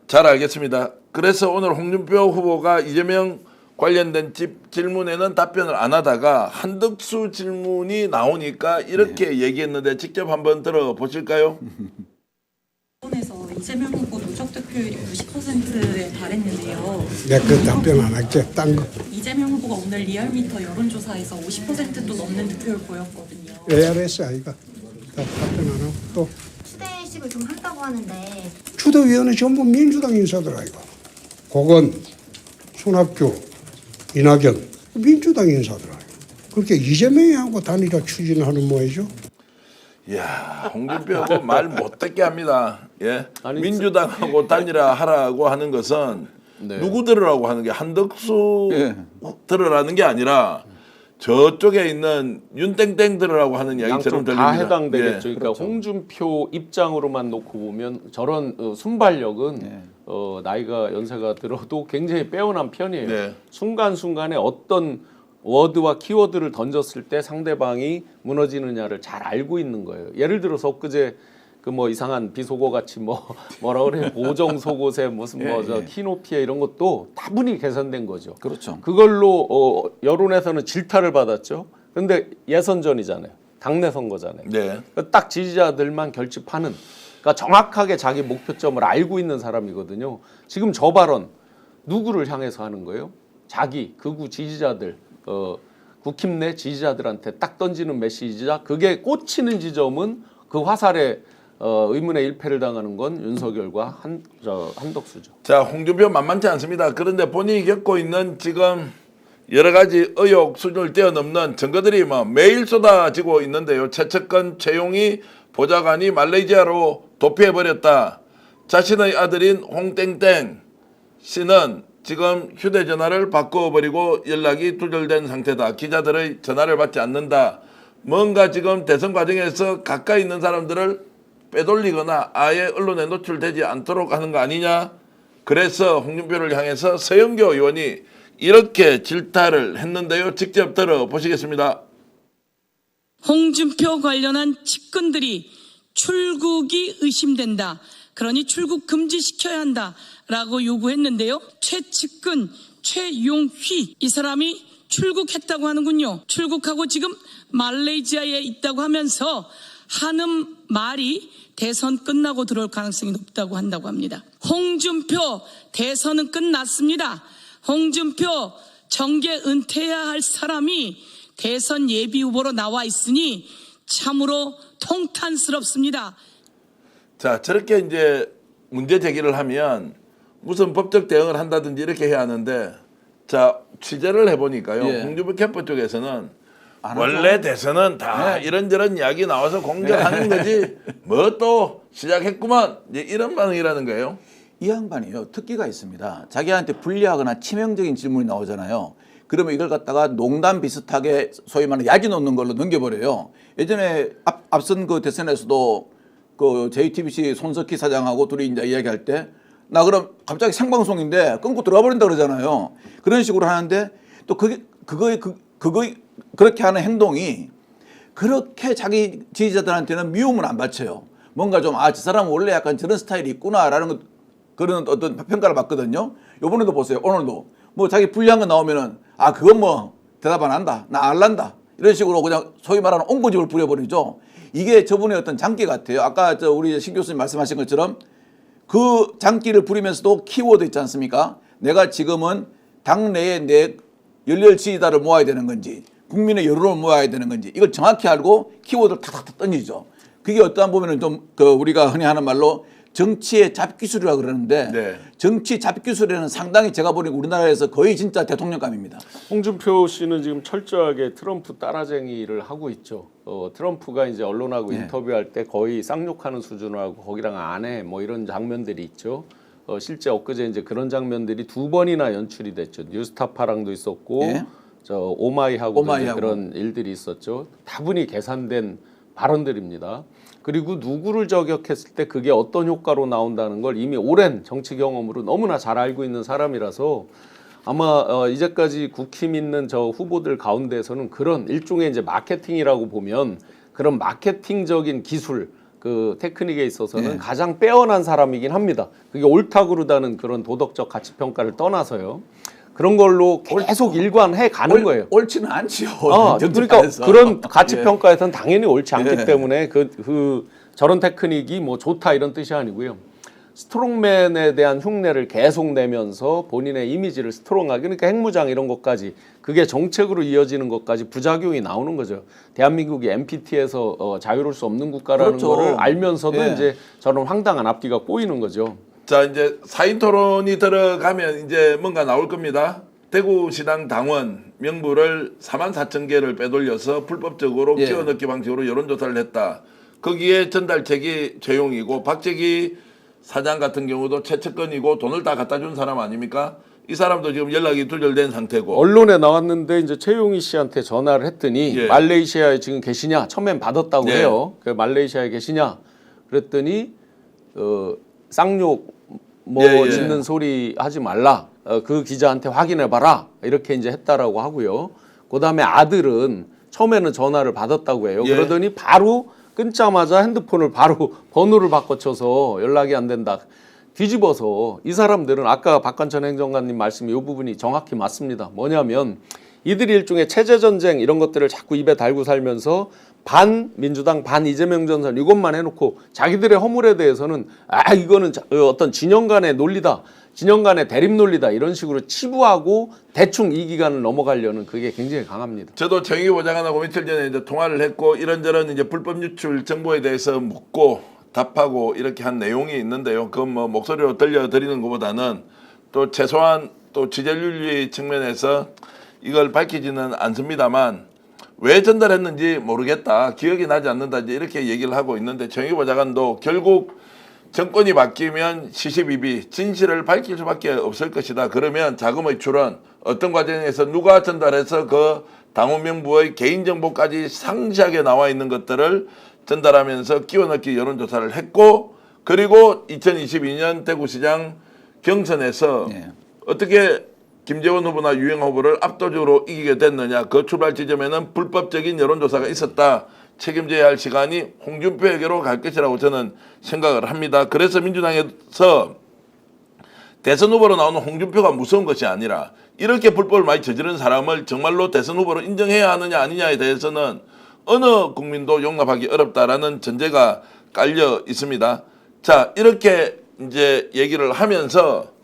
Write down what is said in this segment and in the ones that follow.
잘 알겠습니다. 그래서 오늘 홍준표 후보가 이재명 관련된 질문에는 답변을 안 하다가 한덕수 질문이 나오니까 이렇게 얘기했는데 직접 한번 들어보실까요? 일본에서 이재명 후보 누적 득표율이 90%에 달했는데요. 내가 그 답변 안 할게. 딴 거. 이재명 후보가 오늘 리얼미터 여론조사에서 50%도 넘는 득표를 보였거든요. ARS 아이가. 답변 안 하고 또 추대식을 좀 한다고 하는데 추대위원회 전부 민주당 인사더라 이거. 고건, 손학규, 이낙연 민주당 인사더라. 그렇게 이재명이 하고 단일화 추진하는 모이죠. 이야, 홍준표하고 말 못듣게 합니다. 예, 아니, 민주당하고 단일화 하라고 하는 것은 네. 누구 들으라고 하는 게 한덕수 예. 들으라는 게 아니라 저쪽에 있는 윤땡땡 들으라고 하는 이야기처럼 양쪽 들립니다. 다 해당되겠죠. 예. 그러니까 홍준표 입장으로만 놓고 보면 저런 순발력은 나이가 연세가 들어도 굉장히 빼어난 편이에요. 네. 순간순간에 어떤 워드와 키워드를 던졌을 때 상대방이 무너지느냐를 잘 알고 있는 거예요. 예를 들어서 엊그제 그 뭐 이상한 비속어 같이 뭐라 그래 보정 속옷에 무슨 저 키노피에 이런 것도 다분히 계산된 거죠. 그렇죠. 그걸로 여론에서는 질타를 받았죠. 그런데 예선전이잖아요. 당내 선거잖아요. 네. 딱 지지자들만 결집하는, 그러니까 정확하게 자기 목표점을 알고 있는 사람이거든요. 지금 저 발언 누구를 향해서 하는 거예요? 자기 극우 지지자들, 국힘 내 지지자들한테 딱 던지는 메시지자. 그게 꽂히는 지점은 그 화살에 의문의 일패를 당하는 건 윤석열과 한덕수죠. 자, 홍준표 만만치 않습니다. 그런데 본인이 겪고 있는 지금 여러 가지 의혹 수준을 뛰어넘는 증거들이 매일 쏟아지고 있는데요. 최측근 최용희 보좌관이 말레이시아로 도피해버렸다. 자신의 아들인 홍땡땡 씨는 지금 휴대전화를 바꿔버리고 연락이 두절된 상태다. 기자들의 전화를 받지 않는다. 뭔가 지금 대선 과정에서 가까이 있는 사람들을 빼돌리거나 아예 언론에 노출되지 않도록 하는 거 아니냐. 그래서 홍준표를 향해서 서영교 의원이 이렇게 질타를 했는데요. 직접 들어보시겠습니다. 홍준표 관련한 측근들이 출국이 의심된다. 그러니 출국 금지시켜야 한다라고 요구했는데요. 최측근 최용휘 이 사람이 출국했다고 하는군요. 출국하고 지금 말레이시아에 있다고 하면서 하는 말이 대선 끝나고 들어올 가능성이 높다고 한다고 합니다. 홍준표 대선은 끝났습니다. 홍준표 정계 은퇴해야 할 사람이 대선 예비 후보로 나와 있으니 참으로 통탄스럽습니다. 자, 저렇게 이제 문제 제기를 하면 무슨 법적 대응을 한다든지 이렇게 해야 하는데, 자, 취재를 해보니까요. 예. 홍준표 캠프 쪽에서는 안 원래 하죠. 대선은 다 네. 이런저런 이야기 나와서 공격하는 거지 뭐 또 시작했구만, 이제 이런 반응이라는 거예요. 이 양반이요, 특기가 있습니다. 자기한테 불리하거나 치명적인 질문이 나오잖아요. 그러면 이걸 갖다가 농담 비슷하게 소위 말하는 야지 놓는 걸로 넘겨버려요. 예전에 앞선 그 대선에서도 그 JTBC 손석희 사장하고 둘이 이제 이야기할 때 나 그럼 갑자기 생방송인데 끊고 들어가 버린다 그러잖아요. 그런 식으로 하는데 또 그렇게 하는 행동이 그렇게 자기 지지자들한테는 미움을 안 바쳐요. 뭔가 좀 저 사람은 원래 약간 저런 스타일이 있구나라는 그런 어떤 평가를 받거든요. 요번에도 보세요. 오늘도 뭐 자기 불리한 거 나오면은 그건 뭐 대답 안 한다. 나 알란다. 이런 식으로 그냥 소위 말하는 옹고집을 부려버리죠. 이게 저분의 어떤 장기 같아요. 아까 우리 신 교수님 말씀하신 것처럼 그 장기를 부리면서도 키워드 있지 않습니까? 내가 지금은 당내에 내 열렬 지지자를 모아야 되는 건지 국민의 여론을 모아야 되는 건지 이걸 정확히 알고 키워드를 탁탁탁 던지죠. 그게 어떠한 보면은 좀 우리가 흔히 하는 말로 정치의 잡기술이라고 그러는데 네. 정치 잡기술에는 상당히 제가 보니 우리나라에서 거의 진짜 대통령감입니다. 홍준표 씨는 지금 철저하게 트럼프 따라쟁이를 하고 있죠. 트럼프가 이제 언론하고 네. 인터뷰할 때 거의 쌍욕하는 수준으로 하고 거기랑 안 해 뭐 이런 장면들이 있죠. 실제 엊그제 이제 그런 장면들이 2번이나 연출이 됐죠. 뉴스타파랑도 있었고 예. 저 오마이하고도 오마이하고. 그런 일들이 있었죠. 다분히 계산된 발언들입니다. 그리고 누구를 저격했을 때 그게 어떤 효과로 나온다는 걸 이미 오랜 정치 경험으로 너무나 잘 알고 있는 사람이라서 아마 이제까지 국힘 있는 저 후보들 가운데서는 그런 일종의 이제 마케팅이라고 보면 그런 마케팅적인 기술, 그 테크닉에 있어서는 예. 가장 빼어난 사람이긴 합니다. 그게 옳다 그르다는 그런 도덕적 가치 평가를 떠나서요. 그런 걸로 계속 일관해 가는 거예요. 옳지는 않지요. 그러니까 정치판에서. 그런 가치 예. 평가에서는 당연히 옳지 않기 예. 때문에 저런 테크닉이 뭐 좋다 이런 뜻이 아니고요. 스트롱맨에 대한 흉내를 계속 내면서 본인의 이미지를 스트롱하게, 그러니까 핵무장 이런 것까지, 그게 정책으로 이어지는 것까지 부작용이 나오는 거죠. 대한민국이 NPT에서 자유로울 수 없는 국가라는 그렇죠. 거를 알면서도 예. 이제 저런 황당한 앞뒤가 꼬이는 거죠. 자, 이제 사인 토론이 들어가면 이제 뭔가 나올 겁니다. 대구시당 당원 명부를 44,000개를 빼돌려서 불법적으로 예. 끼워넣기 방식으로 여론조사를 했다. 거기에 전달책이 최용이고 박재기 사장 같은 경우도 최측근이고 돈을 다 갖다 준 사람 아닙니까? 이 사람도 지금 연락이 두절된 상태고. 언론에 나왔는데 이제 최용희 씨한테 전화를 했더니 예. 말레이시아에 지금 계시냐? 처음엔 받았다고 예. 해요. 그 말레이시아에 계시냐? 그랬더니 쌍욕 뭐 예, 예. 짓는 소리 하지 말라. 그 기자한테 확인해 봐라. 이렇게 이제 했다라고 하고요. 그다음에 아들은 처음에는 전화를 받았다고 해요. 예. 그러더니 바로 끊자마자 핸드폰을 바로 번호를 바꿔쳐서 연락이 안 된다. 뒤집어서 이 사람들은 아까 박관천 행정관님 말씀 이 부분이 정확히 맞습니다. 뭐냐면 이들이 일종의 체제전쟁 이런 것들을 자꾸 입에 달고 살면서 반 민주당 반 이재명 전선 이것만 해놓고 자기들의 허물에 대해서는 이거는 어떤 진영 간의 논리다. 진영 간의 대립 논리다. 이런 식으로 치부하고 대충 이 기간을 넘어가려는 그게 굉장히 강합니다. 저도 정의 보좌관하고 며칠 전에 이제 통화를 했고 이런저런 이제 불법 유출 정보에 대해서 묻고 답하고 이렇게 한 내용이 있는데요. 그건 뭐 목소리로 들려드리는 것보다는 또 최소한 또 지지율 측면에서 이걸 밝히지는 않습니다만 왜 전달했는지 모르겠다. 기억이 나지 않는다. 이제 이렇게 얘기를 하고 있는데 정의 보좌관도 결국 정권이 바뀌면 시시비비 진실을 밝힐 수밖에 없을 것이다. 그러면 자금의 출원 어떤 과정에서 누가 전달해서 그 당원 명부의 개인정보까지 상세하게 나와 있는 것들을 전달하면서 끼워넣기 여론조사를 했고 그리고 2022년 대구시장 경선에서 예. 어떻게 김재원 후보나 유영아 후보를 압도적으로 이기게 됐느냐. 그 출발 지점에는 불법적인 여론조사가 있었다. 책임져야 할 시간이 홍준표에게로 갈 것이라고 저는 생각을 합니다. 그래서 민주당에서 대선 후보로 나오는 홍준표가 무서운 것이 아니라 이렇게 불법을 많이 저지른 사람을 정말로 대선 후보로 인정해야 하느냐 아니냐에 대해서는 어느 국민도 용납하기 어렵다라는 전제가 깔려 있습니다. 자, 이렇게 이제 얘기를 하면서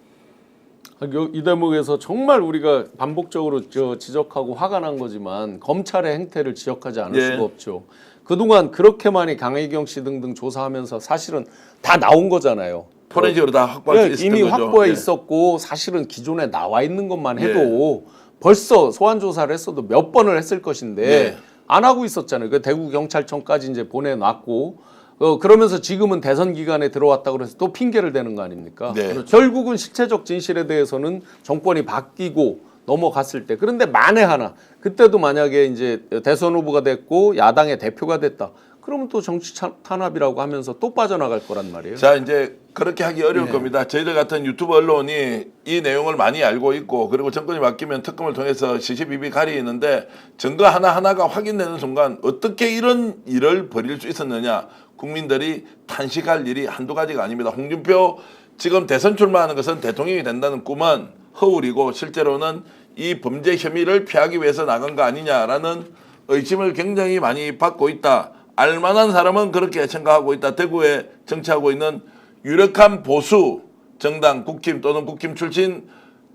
이 대목에서 정말 우리가 반복적으로 지적하고 화가 난 거지만 검찰의 행태를 지적하지 않을 예. 수가 없죠. 그동안 그렇게 많이 강혜경 씨 등등 조사하면서 사실은 다 나온 거잖아요. 포렌식으로 다 확보할 수 예, 있었던 이미 거죠. 확보해 예. 있었고 사실은 기존에 나와 있는 것만 해도 벌써 소환 조사를 했어도 몇 번을 했을 것인데 예. 안 하고 있었잖아요. 그 대구 경찰청까지 이제 보내놨고 그러면서 지금은 대선 기간에 들어왔다고 그래서 또 핑계를 대는 거 아닙니까? 네. 그렇죠. 결국은 실체적 진실에 대해서는 정권이 바뀌고 넘어갔을 때 그런데 만에 하나 그때도 만약에 이제 대선 후보가 됐고 야당의 대표가 됐다. 그러면 또 정치 탄압이라고 하면서 또 빠져나갈 거란 말이에요. 자, 이제 그렇게 하기 어려울 예. 겁니다. 저희들 같은 유튜브 언론이 이 내용을 많이 알고 있고 그리고 정권이 바뀌면 특검을 통해서 시시비비 가리는데 증거 하나하나가 확인되는 순간 어떻게 이런 일을 벌일 수 있었느냐. 국민들이 탄식할 일이 한두 가지가 아닙니다. 홍준표 지금 대선 출마하는 것은 대통령이 된다는 꿈은 허울이고 실제로는 이 범죄 혐의를 피하기 위해서 나간 거 아니냐라는 의심을 굉장히 많이 받고 있다. 알만한 사람은 그렇게 생각하고 있다. 대구에 정치하고 있는 유력한 보수 정당 국힘 또는 국힘 출신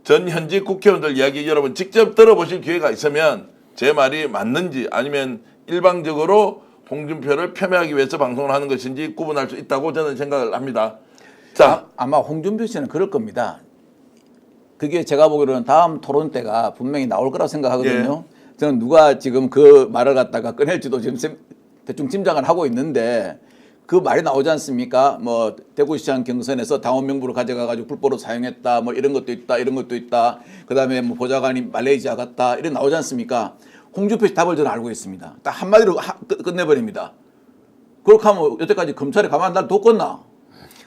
전 현직 국회의원들 이야기 여러분 직접 들어보실 기회가 있으면 제 말이 맞는지 아니면 일방적으로 홍준표를 폄훼하기 위해서 방송을 하는 것인지 구분할 수 있다고 저는 생각을 합니다. 자, 아마 홍준표 씨는 그럴 겁니다. 그게 제가 보기로는 다음 토론 때가 분명히 나올 거라고 생각하거든요. 저는 누가 지금 그 말을 갖다가 꺼낼지도 지금 대충 짐작을 하고 있는데 그 말이 나오지 않습니까? 뭐 대구시장 경선에서 당원 명부를 가져가가지고 불법으로 사용했다, 뭐 이런 것도 있다, 이런 것도 있다. 그다음에 뭐 보좌관이 말레이시아 갔다, 이런 나오지 않습니까? 홍준표 씨 답을 저는 알고 있습니다. 딱 한마디로 끝내버립니다. 그렇게 하면 여태까지 검찰이 가만 날 뒀겠나?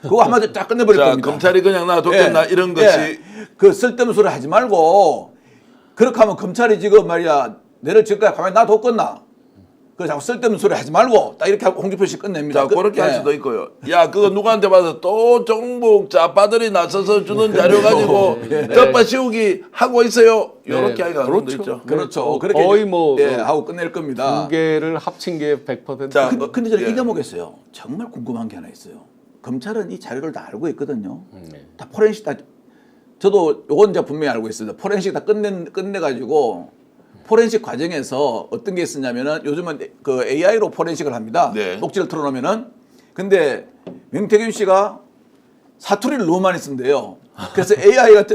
그거 한마디로 딱 끝내버릴 자 겁니다. 검찰이 그냥 놔뒀겠나 이런 것이 그 쓸데없는 소리 하지 말고 그렇게 하면 검찰이 지금 말이야 내를 지금까지 가만히 놔뒀겠나? 그 자꾸 쓸데없는 소리 하지 말고 딱 이렇게 하고 홍준표 씨 끝냅니다. 자, 그렇게 할 네. 수도 있고요. 야, 그거 누구한테 봐서 또 정북 좌파들이 나서서 주는 자료 가지고 덮어 씌우기 하고 있어요. 이렇게 네, 하기가 그렇죠. 있죠. 그렇죠. 그렇게 거의 뭐 예, 하고 끝낼 겁니다. 두 개를 합친 게 100%. 자, 근데 저는 예. 이 대목에서요. 정말 궁금한 게 하나 있어요. 검찰은 이 자료를 다 알고 있거든요. 네. 다 포렌식 다 저도 요건 이제 분명히 알고 있습니다. 포렌식 다 끝내 가지고 포렌식 과정에서 어떤 게 있었냐면은 요즘은 그 AI로 포렌식을 합니다. 네. 녹취를 틀어놓으면은 근데 명태균 씨가 사투리를 너무 많이 쓴대요. 그래서 AI가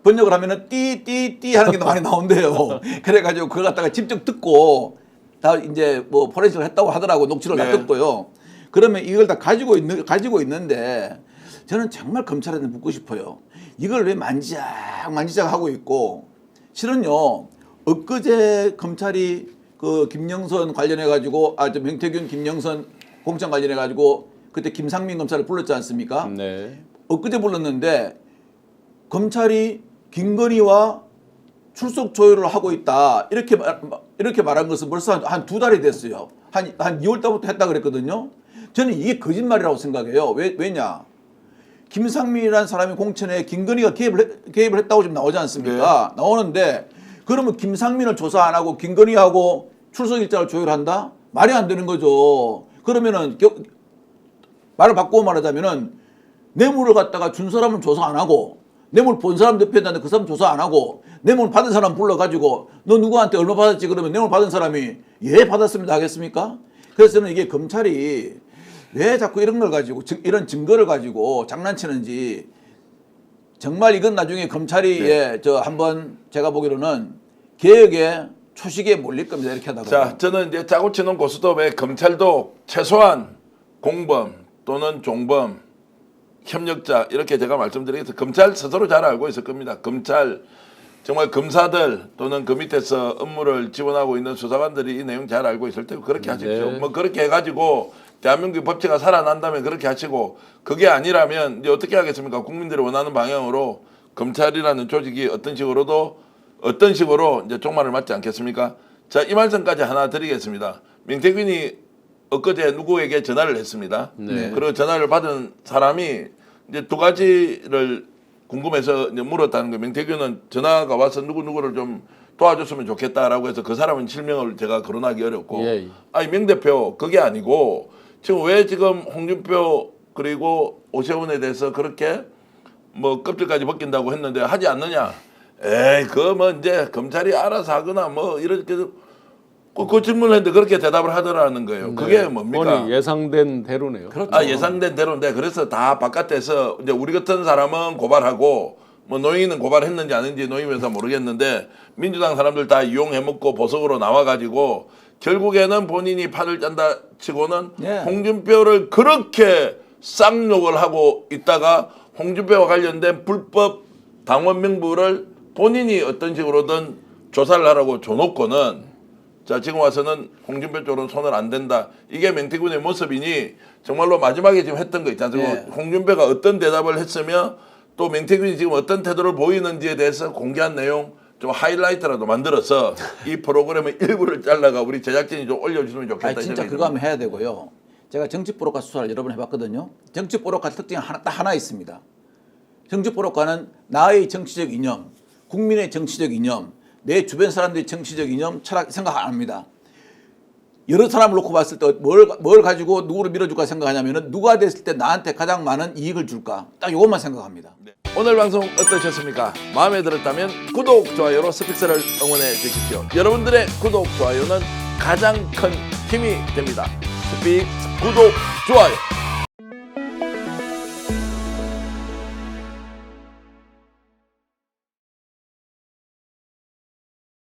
번역을 하면은 띠띠띠 하는 게 많이 나온대요. 그래가지고 그걸 갖다가 직접 듣고 다 이제 뭐 포렌식을 했다고 하더라고. 녹취를 다 네. 듣고요. 그러면 이걸 다 가지고 있는데 저는 정말 검찰한테 묻고 싶어요. 이걸 왜 만지작 하고 있고 실은요. 엊그제 검찰이 그 김영선 관련해 가지고 저 명태균 김영선 공천 관련해 가지고 그때 김상민 검사를 불렀지 않습니까? 네. 엊그제 불렀는데 검찰이 김건희와 출석 조율을 하고 있다 이렇게 말한 것은 벌써 한 2달이 됐어요. 한 2월 달부터 했다 그랬거든요. 저는 이게 거짓말이라고 생각해요. 왜냐? 김상민이라는 사람이 공천에 김건희가 개입을 했다고 지금 나오지 않습니까? 나오는데 그러면 김상민을 조사 안 하고 김건희하고 출석 일자를 조율한다? 말이 안 되는 거죠. 그러면은 말을 바꾸고 말하자면은 뇌물을 갖다가 준 사람은 조사 안 하고 뇌물 본 사람 대표했는데 그 사람 조사 안 하고 뇌물 받은 사람 불러가지고 너 누구한테 얼마 받았지 그러면 뇌물 받은 사람이 예 받았습니다 하겠습니까? 그래서 저는 이게 검찰이 왜 자꾸 이런 걸 가지고 이런 증거를 가지고 장난치는지 정말 이건 나중에 검찰이 예, 저 한번 제가 보기로는 개혁의 초식에 몰릴 겁니다 이렇게 하다가. 자, 저는 이제 짜고 치는 고스톱에 검찰도 최소한 공범 또는 종범, 협력자 이렇게 제가 말씀드리겠습니다. 검찰 스스로 잘 알고 있을 겁니다. 검찰 정말 검사들 또는 그 밑에서 업무를 지원하고 있는 수사관들이 이 내용 잘 알고 있을 테고 그렇게 하십시오. 네. 뭐 그렇게 해가지고 대한민국 법치가 살아난다면 그렇게 하시고 그게 아니라면 이제 어떻게 하겠습니까? 국민들이 원하는 방향으로 검찰이라는 조직이 어떤 식으로 이제 종말을 맞지 않겠습니까? 자, 이 말씀까지 하나 드리겠습니다. 명태균이 엊그제 누구에게 전화를 했습니다. 네. 그리고 전화를 받은 사람이 이제 두 가지를 궁금해서 이제 물었다는 거예요. 명태균은 전화가 와서 누구를 좀 도와줬으면 좋겠다라고 해서 그 사람은 실명을 제가 거론하기 어렵고 예. 아니 명 대표 그게 아니고 지금 왜 지금 홍준표 그리고 오세훈에 대해서 그렇게 뭐 껍질까지 벗긴다고 했는데 하지 않느냐? 에이 그거 뭐 이제 검찰이 알아서 하거나 뭐 이렇게 그 질문을 했는데 그렇게 대답을 하더라는 거예요. 그게 뭡니까? 뻔히 예상된 대로네요. 그렇죠. 아, 예상된 대로인데 그래서 다 바깥에서 이제 우리 같은 사람은 고발하고 뭐 노인은 고발했는지 아닌지 노인에서 모르겠는데 민주당 사람들 다 이용해 먹고 보석으로 나와가지고 결국에는 본인이 판을 짠다 치고는 예. 홍준표를 그렇게 쌍욕을 하고 있다가 홍준표와 관련된 불법 당원 명부를 본인이 어떤 식으로든 조사를 하라고 줘놓고는 자 지금 와서는 홍준표 쪽으로는 손을 안 댄다. 이게 명태균의 모습이니 정말로 마지막에 지금 했던 거 있지 않습니까? 예. 홍준표가 어떤 대답을 했으며 또 명태균이 지금 어떤 태도를 보이는지에 대해서 공개한 내용 좀 하이라이트라도 만들어서 이 프로그램의 일부를 잘라가 우리 제작진이 좀 올려주시면 좋겠다. 아니, 진짜 그거 하면 해야 되고요. 제가 정치보로카 수사를 여러 번 해봤거든요. 정치보로카 특징이 딱 하나 있습니다. 정치보로카는 나의 정치적 이념, 국민의 정치적 이념, 내 주변 사람들의 정치적 이념, 철학 생각 안 합니다. 여러 사람을 놓고 봤을 때 뭘 가지고 누구를 밀어줄까 생각하냐면은 누가 됐을 때 나한테 가장 많은 이익을 줄까 딱 이것만 생각합니다. 오늘 방송 어떠셨습니까? 마음에 들었다면 구독, 좋아요로 스픽스를 응원해 주십시오. 여러분들의 구독, 좋아요는 가장 큰 힘이 됩니다. 스픽 구독, 좋아요.